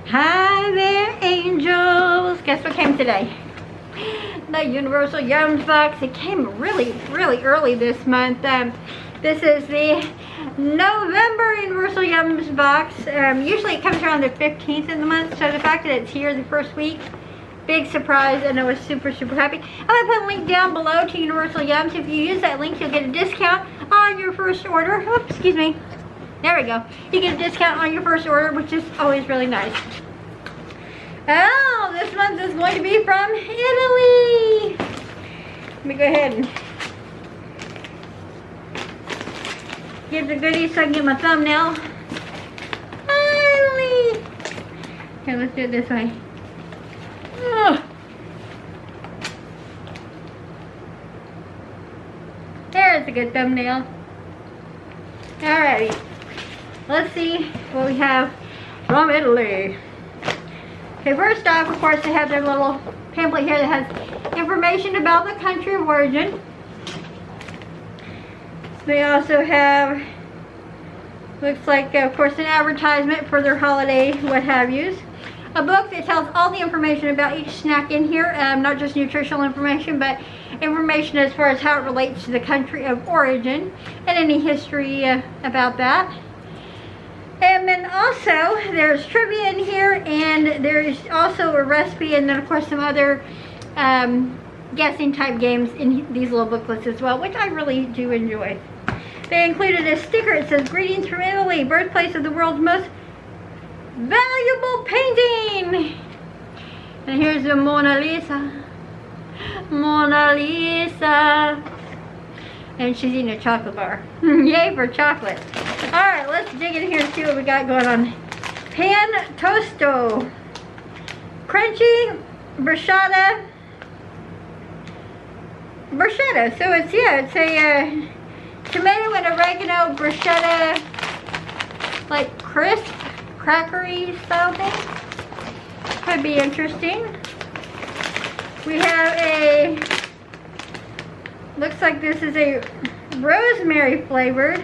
Hi there, angels. Guess what came today? The Universal Yums box. It came really early this month. This is the November Universal Yums box. Usually it comes around the 15th of the month, so the fact that it's here the first week, big surprise, and I was super happy. I'm going to put a link down below to Universal Yums. If you use that link, you'll get a discount on your first order. Oops, excuse me. There we go. You get a discount on your first order, which is always really nice. Oh, this month is going to be from Italy. Let me go ahead and give the goodies so I can get my thumbnail. Italy. Okay, let's do it this way. Oh. There's a good thumbnail. Alrighty. Let's see what we have from Italy. Okay, first off, of course, they have their little pamphlet here that has information about the country of origin. They also have, looks like, of course, an advertisement for their holiday what have yous. A book that tells all the information about each snack in here, not just nutritional information, but information as far as how it relates to the country of origin and any history about that. And then also, there's trivia in here, and there's also a recipe, and then of course some other guessing type games in these little booklets as well, which I really do enjoy. They included a sticker that says, "Greetings from Italy, birthplace of the world's most valuable painting." And here's the Mona Lisa. Mona Lisa. And she's eating a chocolate bar. Yay for chocolate. Alright, let's dig in here and see what we got going on. Pan tosto. Crunchy bruschetta. Bruschetta. So it's, yeah, it's a tomato and oregano bruschetta, like crisp, crackery style thing. Could be interesting. We have a, looks like this is a rosemary flavored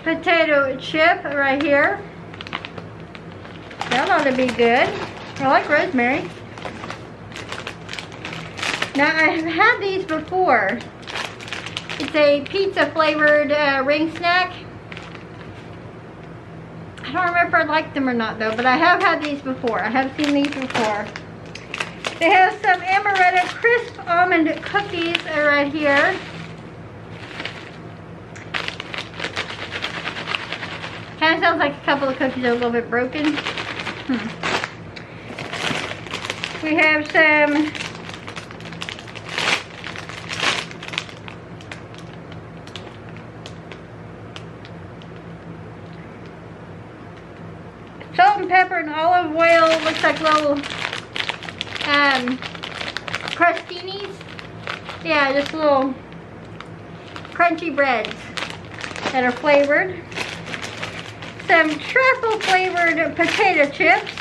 potato chip right here. That ought to be good. I like rosemary. Now I have had these before. It's a pizza flavored ring snack. I don't remember if I liked them or not though, but I have had these before. I have seen these before. They have some Amaretta crisp almond cookies right here. Kind of sounds like a couple of cookies are a little bit broken. We have some salt and pepper and olive oil. Looks like little crostinis. Yeah, just little crunchy breads that are flavored. Some truffle flavored potato chips,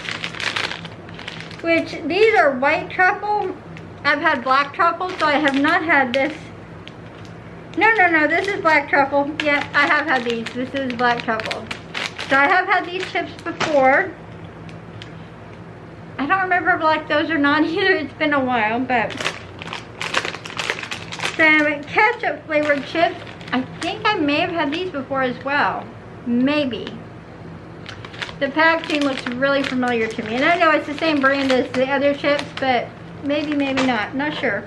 which these are white truffle. I've had black truffle, so I have not had this. No, this is black truffle. Yeah, I have had these. This is black truffle. So I have had these chips before. I don't remember if I like those or not either. It's been a while, but some ketchup flavored chips. I think I may have had these before as well. Maybe. The packaging looks really familiar to me. And I know it's the same brand as the other chips, but maybe not. Not sure.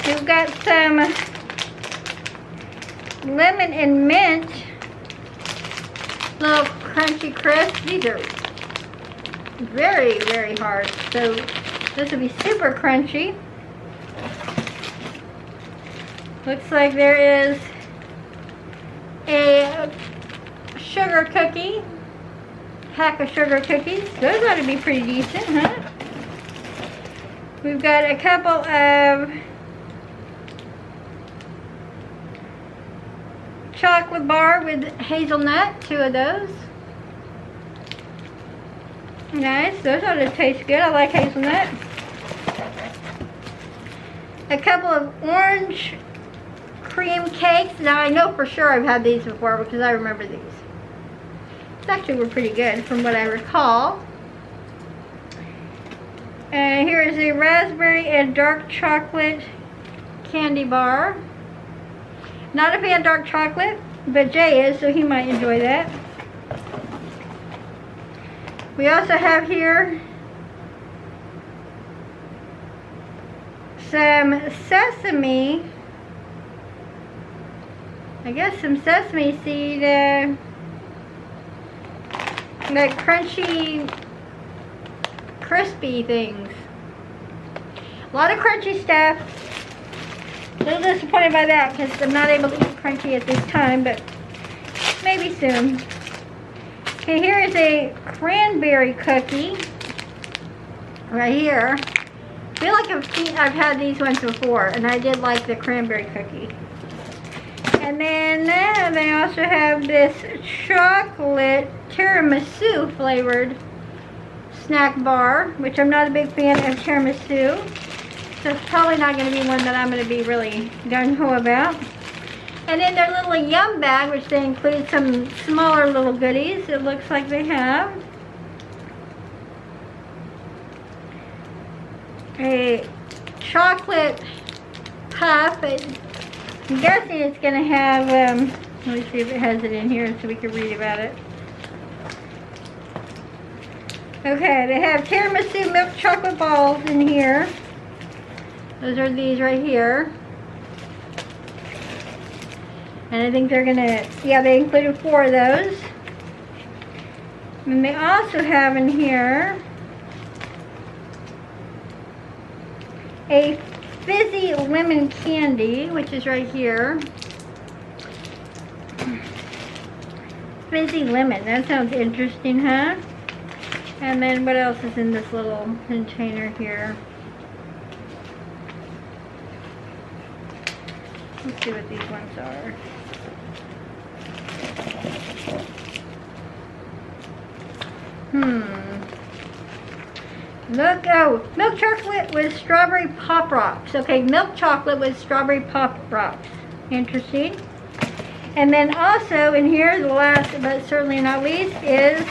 We've got some lemon and mint little crunchy crisps. These are very hard, so this will be super crunchy. Looks like there is a sugar cookie, pack of sugar cookies. Those ought to be pretty decent, huh? We've got a couple of chocolate bar with hazelnut, 2 of those. Nice, those ought to taste good. I like hazelnut. A couple of orange cream cakes. Now I know for sure I've had these before because I remember these. These actually were pretty good from what I recall. And here is a raspberry and dark chocolate candy bar. Not a fan of dark chocolate, but Jay is, so he might enjoy that. We also have here some sesame, I guess some sesame seed, like crunchy, crispy things. A lot of crunchy stuff. A little disappointed by that because I'm not able to eat crunchy at this time, but maybe soon. Okay, here is a cranberry cookie right here. I feel like I've had these ones before, and I did like the cranberry cookie. And then they also have this chocolate tiramisu flavored snack bar, which I'm not a big fan of tiramisu. So it's probably not going to be one that I'm going to be really gung-ho about. And then their little yum bag, which they include some smaller little goodies. It looks like they have a chocolate puff. I'm guessing it's going to have, let me see if it has it in here so we can read about it. Okay, they have tiramisu milk chocolate balls in here. Those are these right here. And I think they're gonna, yeah, they included 4 of those. And they also have in here a fizzy lemon candy, which is right here. Fizzy lemon, that sounds interesting, huh? And then what else is in this little container here? Let's see what these ones are. Look, oh, milk chocolate with strawberry pop rocks. Okay, milk chocolate with strawberry pop rocks. Interesting. And then also in here, the last but certainly not least, is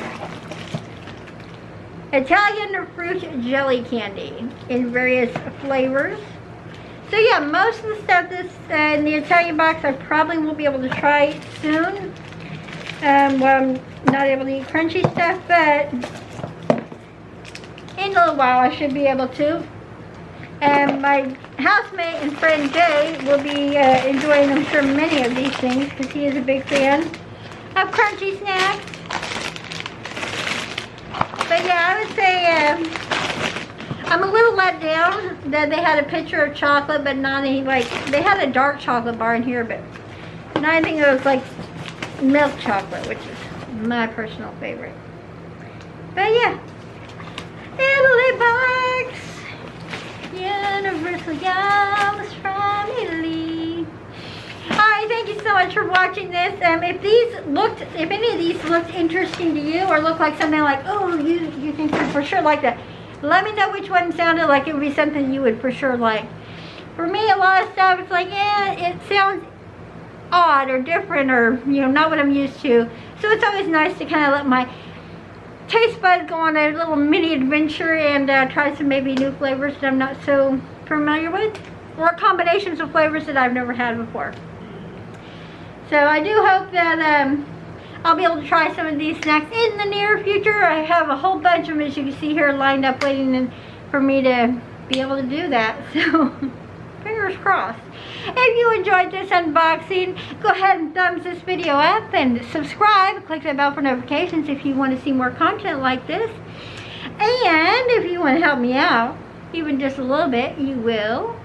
Italian fruit jelly candy in various flavors. So yeah, most of the stuff that's in the Italian box I probably won't be able to try soon. Well, I'm not able to eat crunchy stuff, but in a little while I should be able to. And my housemate and friend Jay will be enjoying, I'm sure, many of these things because he is a big fan of crunchy snacks. But yeah, I would say I'm a little let down that they had a picture of chocolate, but not any, like, they had a dark chocolate bar in here, but not anything that was like milk chocolate, which is my personal favorite. But yeah, Italy box, universal yams from Italy. Alright, thank you so much for watching this. If any of these looked interesting to you or looked like something like, oh, you think you'd for sure like that, let me know which one sounded like it would be something you would for sure like. For me, a lot of stuff, it's like, yeah, it sounds odd or different or, you know, not what I'm used to. So it's always nice to kind of let my taste buds go on a little mini adventure and try some maybe new flavors that I'm not so familiar with, or combinations of flavors that I've never had before. So I do hope that I'll be able to try some of these snacks in the near future. I have a whole bunch of them, as you can see here, lined up waiting for me to be able to do that. So fingers crossed. If you enjoyed this unboxing, go ahead and thumbs this video up and subscribe. Click that bell for notifications if you want to see more content like this. And if you want to help me out, even just a little bit, you will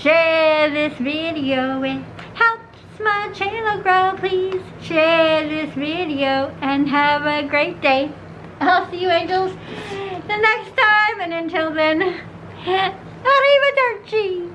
share this video and help my channel grow. Please share this video and have a great day. I'll see you angels the next time, and until then, arrivederci.